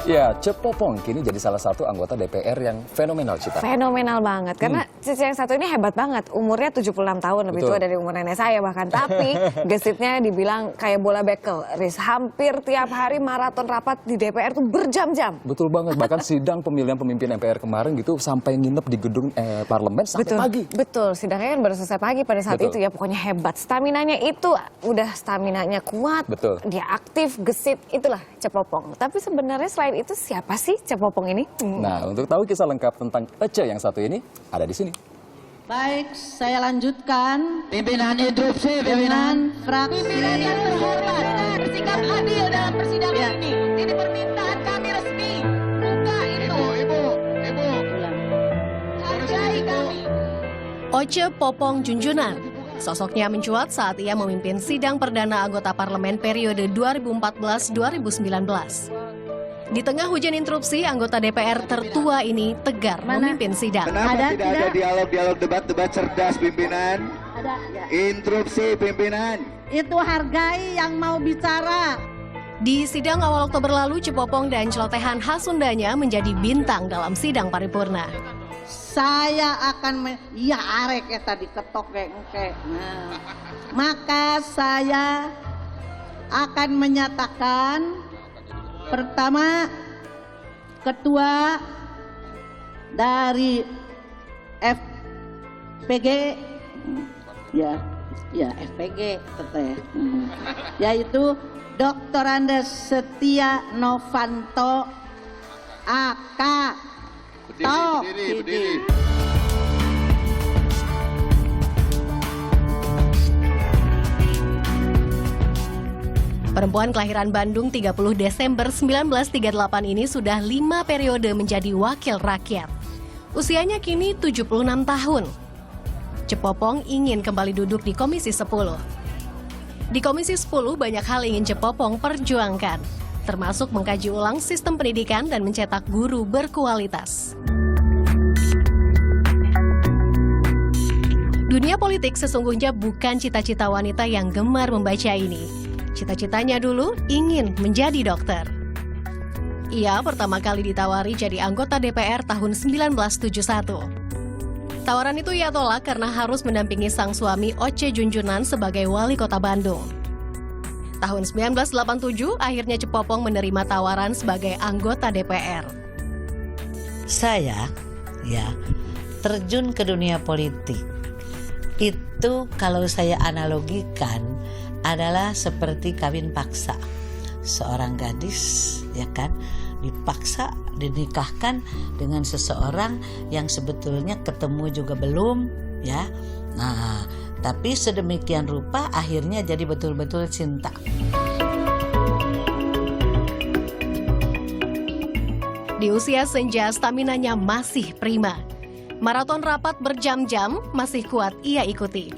Ya, Cepopong kini jadi salah satu anggota DPR yang fenomenal, Cita. Fenomenal banget, karena Cici yang satu ini hebat banget. Umurnya 76 tahun, lebih tua dari umur nenek saya bahkan. Tapi gesitnya dibilang kayak bola bekel. Riz, hampir tiap hari maraton rapat di DPR tuh berjam-jam. Betul banget, bahkan sidang pemilihan pemimpin MPR kemarin gitu sampai nginep di gedung parlemen sampai pagi. Betul, sidangnya kan baru selesai pagi pada saat itu ya, pokoknya hebat. Staminanya itu udah staminanya kuat, dia aktif, gesit, itulah Cepopong. Tapi sebenarnya selain itu siapa sih Cepopong ini? Nah, untuk tahu kisah lengkap tentang Ece yang satu ini, ada di sini. Baik, saya lanjutkan. Pimpinan interupsi, pimpinan fraksi. Pimpinan yang terhormat, bersikap adil dalam persidangan ini. Ini permintaan kami resmi. Buka itu. Ibu. Hargai kami. Oce Popong Junjunan. Sosoknya mencuat saat ia memimpin sidang perdana anggota parlemen periode 2014-2019. Di tengah hujan interupsi, anggota DPR tertua ini tegar memimpin sidang. Kenapa tidak ada dialog debat cerdas pimpinan? Ada. Interupsi pimpinan. Itu hargai yang mau bicara. Di sidang awal Oktober lalu, Cepopong dan celotehan khas Sundanya menjadi bintang dalam sidang paripurna. Saya akan arek tadi ketok kayak engke. Nah, maka saya akan menyatakan pertama, ketua dari FPG, FPG teteh, yaitu Dr. Andes Setia Novanto AK. Berdiri. Perempuan kelahiran Bandung 30 Desember 1938 ini sudah 5 periode menjadi wakil rakyat. Usianya kini 76 tahun. Cepopong ingin kembali duduk di Komisi 10. Di Komisi 10 banyak hal ingin Cepopong perjuangkan, termasuk mengkaji ulang sistem pendidikan dan mencetak guru berkualitas. Dunia politik sesungguhnya bukan cita-cita wanita yang gemar membaca ini. Cita-citanya dulu ingin menjadi dokter. Ia pertama kali ditawari jadi anggota DPR tahun 1971. Tawaran itu ia tolak karena harus mendampingi sang suami Oce Junjunan sebagai wali kota Bandung. Tahun 1987, akhirnya Cepopong menerima tawaran sebagai anggota DPR. Saya terjun ke dunia politik. Itu kalau saya analogikan adalah seperti kawin paksa. Seorang gadis dipaksa dinikahkan dengan seseorang yang sebetulnya ketemu juga belum Nah, tapi sedemikian rupa akhirnya jadi betul-betul cinta. Di usia senja, staminanya masih prima. Maraton rapat berjam-jam masih kuat ia ikuti.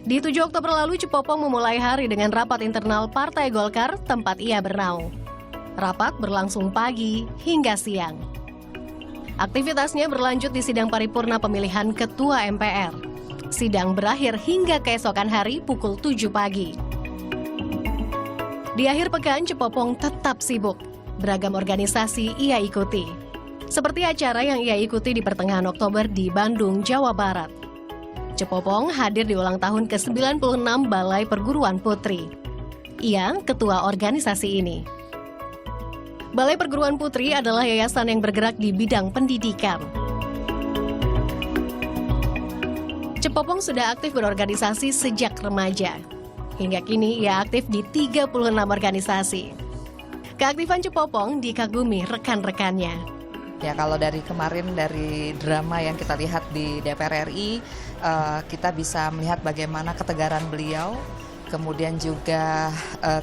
Di 7 Oktober lalu, Cepopong memulai hari dengan rapat internal Partai Golkar tempat ia bernaung. Rapat berlangsung pagi hingga siang. Aktivitasnya berlanjut di sidang paripurna pemilihan Ketua MPR. Sidang berakhir hingga keesokan hari pukul 7 pagi. Di akhir pekan, Cepopong tetap sibuk. Beragam organisasi ia ikuti. Seperti acara yang ia ikuti di pertengahan Oktober di Bandung, Jawa Barat. Cepopong hadir di ulang tahun ke-96 Balai Perguruan Putri. Ia ketua organisasi ini. Balai Perguruan Putri adalah yayasan yang bergerak di bidang pendidikan. Cepopong sudah aktif berorganisasi sejak remaja. Hingga kini ia aktif di 36 organisasi. Keaktifan Cepopong dikagumi rekan-rekannya. Ya, kalau dari kemarin dari drama yang kita lihat di DPR RI, kita bisa melihat bagaimana ketegaran beliau, kemudian juga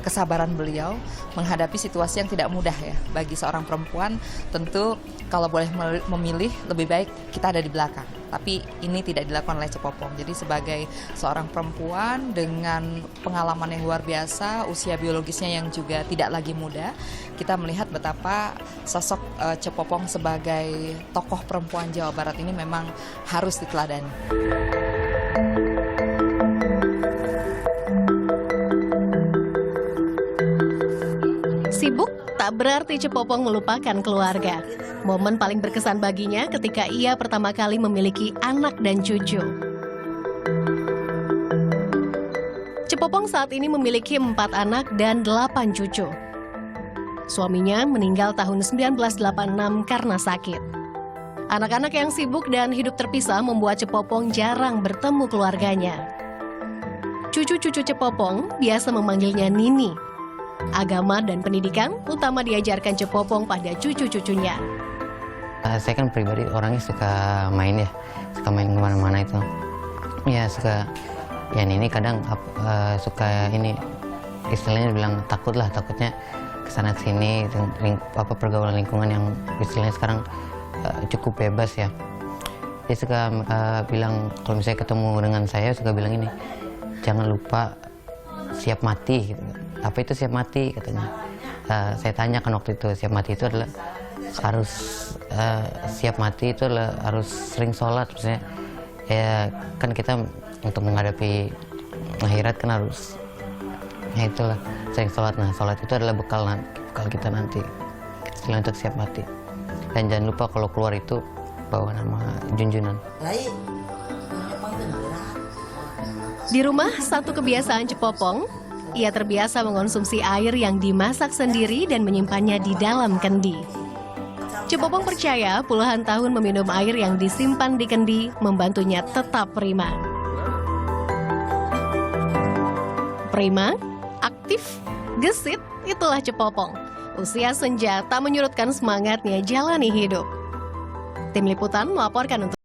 kesabaran beliau menghadapi situasi yang tidak mudah ya. Bagi seorang perempuan tentu kalau boleh memilih lebih baik kita ada di belakang. Tapi ini tidak dilakukan oleh Cepopong. Jadi sebagai seorang perempuan dengan pengalaman yang luar biasa, usia biologisnya yang juga tidak lagi muda, kita melihat betapa sosok Cepopong sebagai tokoh perempuan Jawa Barat ini memang harus diteladani. Sibuk tak berarti Cepopong melupakan keluarga. Momen paling berkesan baginya ketika ia pertama kali memiliki anak dan cucu. Cepopong saat ini memiliki 4 anak dan 8 cucu. Suaminya meninggal tahun 1986 karena sakit. Anak-anak yang sibuk dan hidup terpisah membuat Cepopong jarang bertemu keluarganya. Cucu-cucu Cepopong biasa memanggilnya Nini. Agama dan pendidikan utama diajarkan Cepopong pada cucu-cucunya. Saya kan pribadi orangnya suka main ya, suka main kemana-mana itu. Ya suka, ya Nini kadang suka ini, istilahnya bilang takutnya kesana kesini, pergaulan lingkungan yang istilahnya sekarang cukup bebas ya. Dia suka bilang kalau misalnya ketemu dengan saya suka bilang ini, jangan lupa siap mati gitu. Apa itu siap mati katanya. Saya tanyakan waktu itu, siap mati itu adalah harus siap mati itu adalah harus sering sholat, maksudnya ya kan kita untuk menghadapi akhirat kan harus, ya itulah sering sholat. Nah sholat itu adalah bekal kita nanti, istilah untuk siap mati. Dan jangan lupa kalau keluar itu bawa nama junjunan. Di rumah, satu kebiasaan Cepopong, ia terbiasa mengonsumsi air yang dimasak sendiri dan menyimpannya di dalam kendi. Cepopong percaya puluhan tahun meminum air yang disimpan di kendi membantunya tetap prima. Prima, aktif, gesit, itulah Cepopong. Usia senja tak menyurutkan semangatnya jalani hidup. Tim Liputan melaporkan untuk